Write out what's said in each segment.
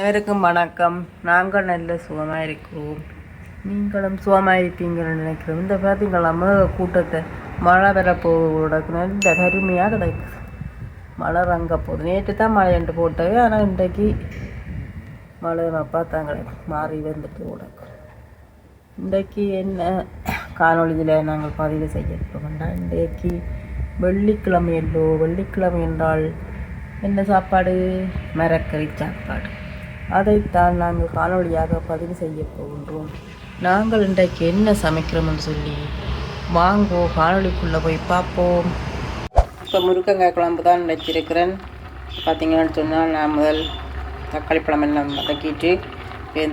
அனைவருக்கும் வணக்கம். நாங்கள் நல்ல சுகமாக இருக்கிறோம். நீங்களும் சுகமாக இருப்பீங்கன்னு நினைக்கிறோம். இந்த பார்த்தீங்களா கூட்டத்தை மழை வரப்போட நல்ல கருமையாக கிடைக்குது. மழை ரங்க போகுது. நேற்று தான் மழை என்று போட்டது. ஆனால் இன்றைக்கு மழை பார்த்தாங்க மாறி வந்துட்டு உடக்கு. இன்றைக்கு என்ன காணொலியில் நாங்கள் பதிவு செய்ய போகிறோம்னா, இன்றைக்கு வெள்ளிக்கிழமை வெள்ளிக்கிழமை என்றால் என்ன சாப்பாடு? மரக்கறி சாப்பாடு. அதைத்தான் நாங்கள் காணொலியாக பதிவு செய்ய போகின்றோம். நாங்கள் இன்றைக்கு என்ன சமைக்கிறோம்னு சொல்லி வாங்கோ காணொலிக்குள்ளே போய் பார்ப்போம். இப்போ முருங்கங்காய் குழம்பு தான் வச்சிருக்கிறேன். பார்த்திங்கன்னு சொன்னால் நான் முதல் தக்காளி பழம் எல்லாம் வதக்கிட்டு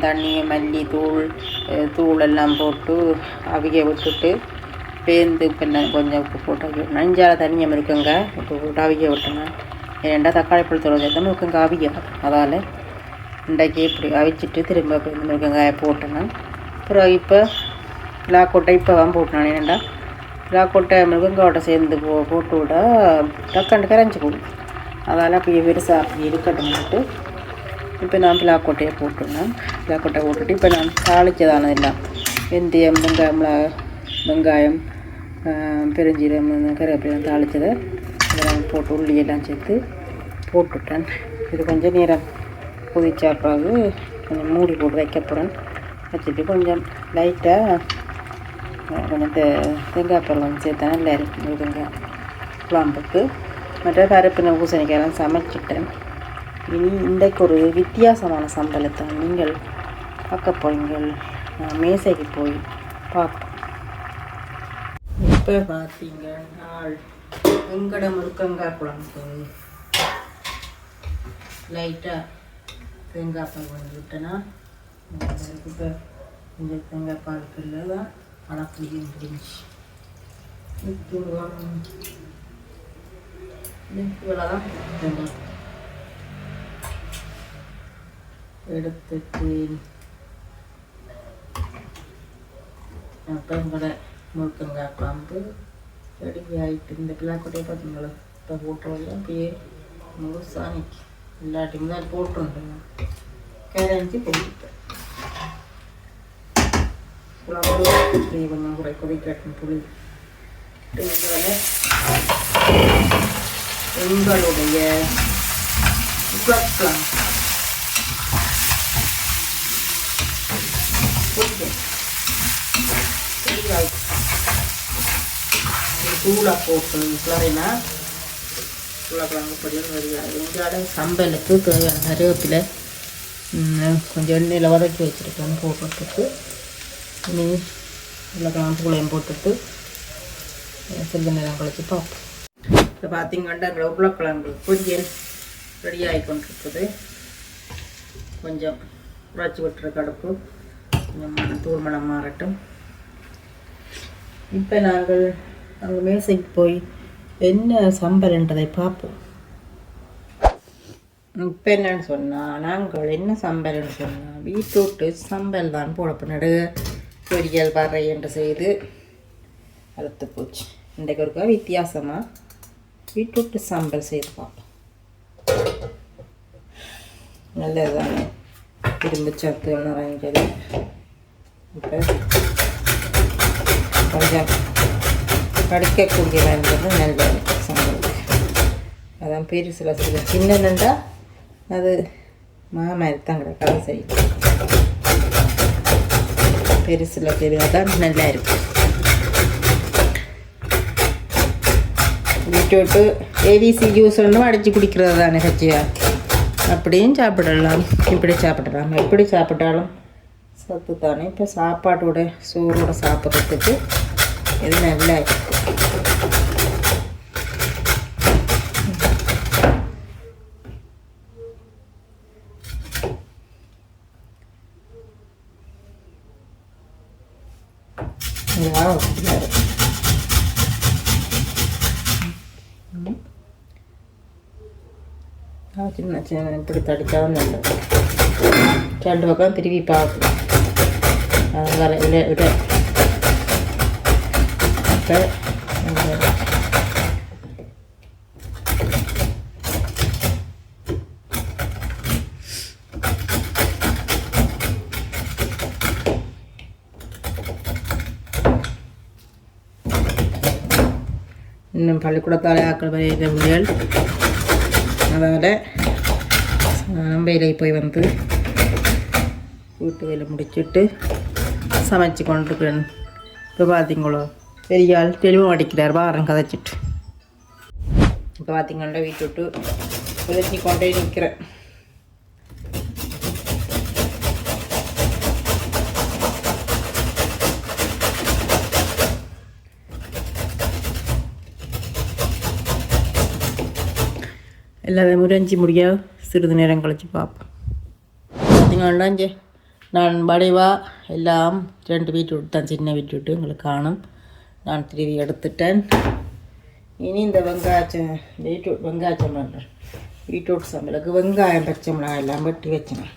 தண்ணி மல்லி தூள் எல்லாம் போட்டு அவிக விட்டுட்டு பேந்து கொஞ்சம் உப்பு போட்டு நஞ்சால் தண்ணியை முருங்கங்காய் உப்பு போட்டு அவிக விட்டேன். ஏன்டா தக்காளி பழத்தோட சேர்த்து முருங்கங்காய் அவிக்கும். அதால் இன்றைக்கு இப்படி அவிச்சிட்டு திரும்ப முருங்கங்காயை போட்டேன்னா அப்புறம் இப்போ விளாக்கொட்டை இப்போ தான் போட்டேன். ஏன்டா விளாக்கொட்டை முருங்கங்காயோட சேர்ந்து போட்டு விட டக்காண்டு கரைஞ்சி போடும். அதால் அப்படியே பெருசாக அப்படி இருக்கட்டும் போட்டு இப்போ நான் விளாக்கொட்டையை போட்டுருந்தேன். விளாக்கொட்டை போட்டுட்டு இப்போ நான் தாளிச்சதானது எல்லாம் வெந்தயம் வெங்காயம் பெருஞ்சீரம் கருவேப்பிலாம் தாளித்ததை இதெல்லாம் போட்டு உள்ளியெல்லாம் சேர்த்து போட்டுவிட்டேன். இது கொஞ்சம் நேரம் கொதிச்சா பிறகு கொஞ்சம் மூடி போட்டு வைக்க போகிறேன். வச்சுட்டு கொஞ்சம் லைட்டாக கொஞ்சம் தேங்காய் பழம் சேர்த்தா நல்லா இருக்கும். தேங்காய் குழம்புக்கு மற்ற பருப்பு பூசணிக்காயெல்லாம் சமைச்சிட்டேன். இனி இன்றைக்கு ஒரு வித்தியாசமான சம்பளத்தை நீங்கள் பார்க்க போறீங்கள். மேசைக்கு போய் பார்ப்போம். இப்போ பார்த்தீங்கன்னா வெங்கட முருங்கங்காய் குழம்பு லைட்டாக தேங்காய் பால் பண்ணி விட்டேன்னா இப்போ இந்த தேங்காய் பாலுக்குள்ள தான் அடப்பிடியும் பிடிஞ்சி தான் எடுத்துட்டு அப்போ கூட முருங்கங்காய் குழம்பு ரெடி ஆகிட்டு. இந்த பிள்ளாக்கொட்டையை பார்த்தீங்களா இப்போ போட்டுருவோம். அப்படியே முழுசானிக்கு எல்லாத்தையும் தான் போட்டுருந்தேன். கரைஞ்சி போட்டுட்டேன். குழம்பு கொஞ்சம் கூட கொதிக்கட்டும். புளி எங்களுடைய உருளைக்கிழங்கு தூளாக போட்டு கிளறினா உருளைக்கிழங்கு பொடியும் வருகிறது. எங்களால் சம்பலுக்கு தேவையான கருவேப்பிலை கொஞ்சம் எண்ணெயில் வதக்கி வச்சுருக்கேன் போட்டுட்டு இனி உருளைக்கிழங்கு தூளையும் போட்டுட்டு சிறிது நேரம் கழிச்சு பார்ப்போம். இப்போ பார்த்திங்கன்னா எங்களை உருளைக்கிழங்கு பொரியல் ரெடி ஆகி கொண்டிருக்குது. கொஞ்சம் உரைச்சி விட்டுற கடுப்பு கொஞ்சம் தூள் மணம் மாறட்டும். இப்போ நாங்கள் அங்கே மேசைக்கு போய் என்ன சம்பல்ன்றதை பார்ப்போம். இப்போ என்னன்னு சொன்னால் நாங்கள் என்ன சம்பல்னு சொன்னால் பீட்ரூட்டு சம்பல் தான் போடப்போ நடுக பொரியல் வரை என்று செய்து அறுத்து போச்சு. இன்றைக்கு ஒருக்கா வித்தியாசமாக பீட்ரூட்டு சம்பல் செய்து பார்ப்போம். நல்லது தானே, திரும்ப சத்து நிறைஞ்சது. இப்போ கொஞ்சம் கடிக்கக்கூடிய வேண்டது நல்ல சம்பளுக்கு. அதான் பெருசில் செய்ய சின்னண்டா அது மாமாரி தான் கிடக்காத சரி. பெருசில் தான் நல்லா இருக்கும். பீட்ரூட்டு ஏபிசி ஜூஸ் ஒன்றும் அடித்து குடிக்கிறது தானே கட்சியா. அப்படியும் சாப்பிடலாம், இப்படி சாப்பிடலாம். எப்படி சாப்பிட்டாலும் சத்து தானே. இப்போ சாப்பாட்டோட சோறோட சாப்பிட்றதுக்கு இது நல்லா இருக்கும். சின்ன சின்ன இப்படி தடித்தாலும் நல்லது. ரெண்டு பக்கம் திருப்பி பார்க்கணும். அதனால் விட அப்போ இன்னும் பள்ளிக்கூடத்தால் ஆக்கள் வரையிற முடியல். அதனால் வேலைக்கு போய் வந்து வீட்டு வேலை முடிச்சுட்டு சமைச்சு கொண்டிருக்கிறேன். இப்போ பார்த்தீங்களோ பெரிய ஆள் தெளிவாக அடிக்கிறார் வாரம் கதைச்சிட்டு. இப்போ பார்த்தீங்கன்னா வீட்டு விட்டு விளைச்சி கொண்டே நிற்கிறேன். எல்லாத்தையும் முறைஞ்சி முடிய சிறிது நேரம் கழித்து பார்ப்போம். பார்த்தீங்கன்னா இங்கே நான் வடிவாக எல்லாம் 2 பீட்ரூட் தான், சின்ன பீட்ரூட்டு உங்களுக்கு காணும். நான் திருவி எடுத்துட்டேன். இனி இந்த வெங்காயம் பண்ணுறேன். பீட்ரூட் சமையலுக்கு வெங்காயம் பச்சை மிளகாய் எல்லாம் வெட்டி வச்சினேன்.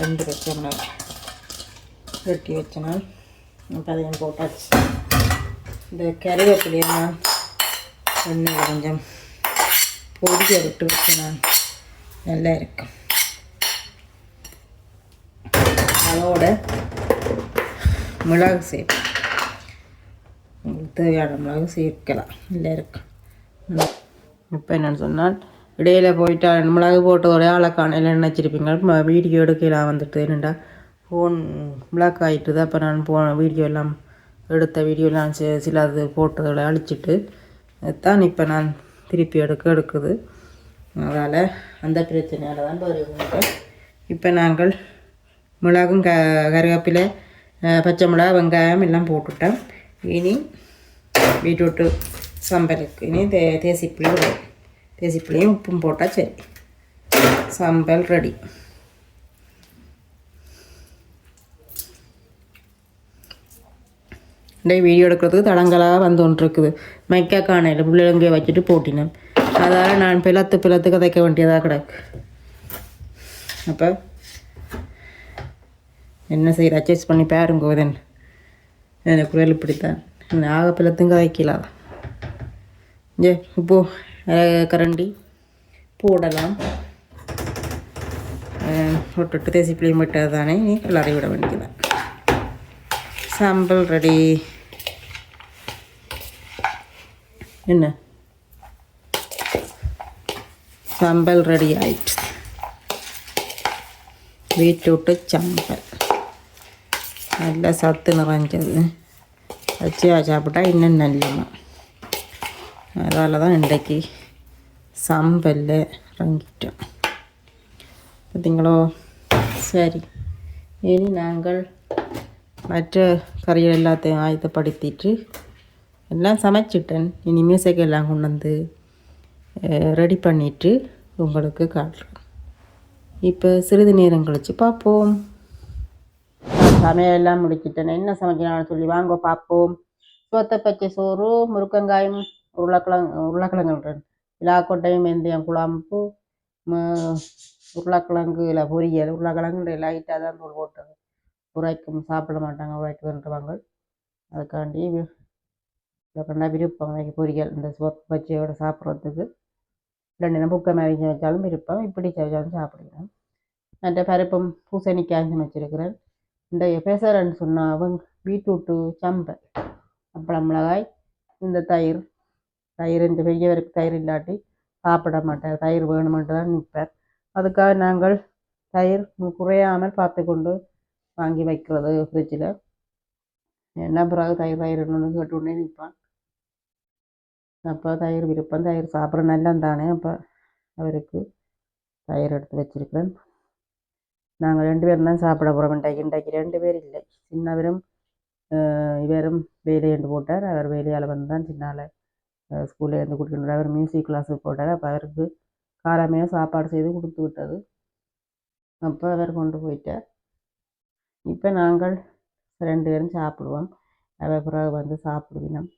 2 பச்சை மிளகாய் வெட்டி வச்சினேன். அதையும் போட்டாச்சு. இந்த கறிவேப்பிலையெல்லாம் எண்ணெயில் கொஞ்சம் பொடியை விட்டு வச்சினேன். நல்லா இருக்கும். அதோட மிளகு சேர்ப்பேன். உங்களுக்கு தேவையான மிளகு சேர்க்கலாம். நல்லா இருக்கும். இப்போ என்னென்னு சொன்னால் இடையில போயிட்டா மிளகு போட்டதோடைய ஆளக்கானையில் நினச்சிருப்பீங்க. வீடியோ எடுக்கலாம் வந்துட்டு என்னென்னா ஃபோன் மிளகு ஆகிட்டுது. அப்போ நான் வீடியோ எல்லாம் எடுத்த வீடியோலாம் சில அது போட்டதோட அழிச்சிட்டு தான் இப்போ நான் திருப்பி எடுக்குது. அதனால் அந்த பிரச்சனையால் தான் வருகிறேன். இப்போ நாங்கள் மிளகும் கருவேப்பிலை பச்சை மிளகா வெங்காயம் எல்லாம் போட்டுவிட்டோம். இனி பீட்ரூட்டு சம்பலுக்கு இனி தேசிப்புளியும் உப்பும் போட்டால் சரி, சம்பல் ரெடி. வீடியோ எடுக்கிறதுக்கு தடங்களாக வந்து ஒன்று இருக்குது. மைக்கா காணையில் பிள்ளைங்க வச்சுட்டு போட்டினேன். அதால் நான் பிளத்து கதைக்க வேண்டியதாக கிடக்கு. அப்போ என்ன செய்கிற அட்ஜஸ்ட் பண்ணி பாருங்க. எனக்கு குரல் இப்படித்தான் ஆக பிளத்தும் கதைக்கலாம். இப்போது கரண்டி போடலாம். போட்டுட்டு தேசிப்பிள்ளையும் விட்டது தானே, நீ கிளறி விட வேண்டியதான். சாம்பல் ரெடி. என்ன சாம்பல் ரெடி ஆயிடுச்சு. பீட்ரூட்டு சாம்பல் நல்லா சத்து நிறைஞ்சது. வச்சியா சாப்பிட்டா இன்னும் நல்லமா. அதனால தான் இன்றைக்கு சாம்பலில் இறங்கிட்டோம். பார்த்தீங்களோ? சரி, இனி நாங்கள் மற்ற கறிகள் எல்லாத்தையும் ஆயத்தப்படுத்திட்டு எல்லாம் சமைச்சிட்டேன். இனி மியூசிக் எல்லாம் கொண்டு வந்து ரெடி பண்ணிவிட்டு உங்களுக்கு காட்டுறேன். இப்போ சிறிது நேரம் கழித்து பார்ப்போம். சமையலெல்லாம் முடிச்சிட்டேன். என்ன சமைக்கலாம்னு சொல்லி வாங்க பார்ப்போம். சோத்தை பச்சை சோறு, முருக்கங்காயும் உருளைக்கிழங்கு விழாக்கொட்டையும் வெந்தயம் குழம்பு, உருளைக்கிழங்கு இல்லை பொரியல். உருளைக்கிழங்கு லைட்டாக தான் தூள் போட்டது. உரைக்கும் சாப்பிட மாட்டாங்க, உரைக்குன்றவாங்க. அதுக்காண்டி கண்டா விருப்பம் எனக்கு பொரியல் இந்த சோப்பு பச்சையோடு சாப்பிட்றதுக்கு. 2 தினம் புக்கை மாதிரி வச்சாலும் விருப்பம், இப்படி வச்சாலும் சாப்பிடுவேன். மற்ற பருப்பும் பூசணிக்காய் சமைச்சிருக்கிறேன். இந்த பெசரன்னு சொன்னால் அவங்க பீட்ரூட்டு சம்பல், அப்பளம் மிளகாய், இந்த தயிர் இந்த பெரியவருக்கு தயிர் இல்லாட்டி சாப்பிட மாட்டார். தயிர் வேணுமென்று தான் நிற்பார். அதுக்காக நாங்கள் தயிர் குறையாமல் பார்த்து கொண்டு வாங்கி வைக்கிறது ஃப்ரிட்ஜில். என்ன பிறகு தயிர் ஒன்று கேட்டுக்கொண்டே நிற்பான். அப்போ தயிர் விருப்பம், தயிர் சாப்பிட்ற நல்லம் தானே. அப்போ அவருக்கு தயிர் எடுத்து வச்சிருக்கிறேன். நாங்கள் 2 பேரும் தான் சாப்பிட போகிறோம். இன்றைக்கு 2 பேர் இல்லை. சின்னவரும் இவரும் வேலையென்று போட்டார். அவர் வேலையால் வந்து தான் சின்னால ஸ்கூலில் இருந்து கொடுத்துட்டு அவர் மியூசிக் கிளாஸுக்கு போட்டார். அப்போ அவருக்கு காலமே சாப்பாடு செய்து கொடுத்து விட்டது. அப்போ அவர் கொண்டு போயிட்டார். இப்போ நாங்கள் 2 பேரும் சாப்பிடுவோம். அவர் பிறகு வந்து சாப்பிடுவினோம்.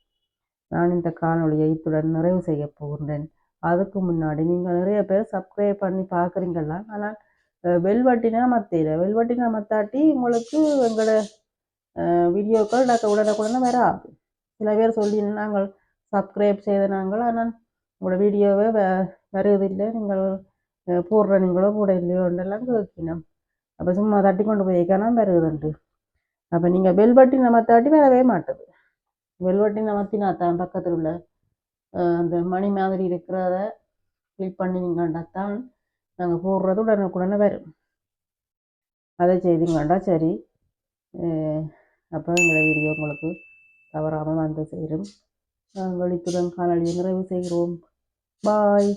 நான் இந்த காணொலியை இத்துடன் நிறைவு செய்ய போகின்றேன். அதுக்கு முன்னாடி நீங்கள் நிறைய பேர் சப்ஸ்கிரைப் பண்ணி பார்க்குறீங்களா, ஆனால் வெல்வட்டினா மத்தாட்டி உங்களுக்கு எங்களோட வீடியோக்கள் உடனுக்குடனே வராது. சில பேர் சொல்லி நாங்கள் சப்ஸ்கிரைப் செய்த நாங்கள், ஆனால் உங்களோட வீடியோவை வருவதில்லை, நீங்கள் போடுற நீங்களோ கூட இல்லையோன்றெல்லாம் கேட்கணும். அப்போ சும்மா தட்டி கொண்டு போய்க்கானா வருகுதுண்டு. அப்போ நீங்கள் வெல்வட்டினை மத்தாட்டி வரவே மாட்டுது. வெல்வட்டினை மத்தினா தான் பக்கத்தில் உள்ள அந்த மணி மாதிரி இருக்கிறத கிளிக் பண்ணிங்கண்டா தான் நாங்கள் போடுறது உடனுக்குடனே வரும். அதை செய்திங்கண்டா சரி. அப்போ எங்களை வீடியோ உங்களுக்கு தவறாமல் வந்து சேரும். நாங்கள் இத்துடன் காணொலியை நிறைவு செய்கிறோம். பாய்.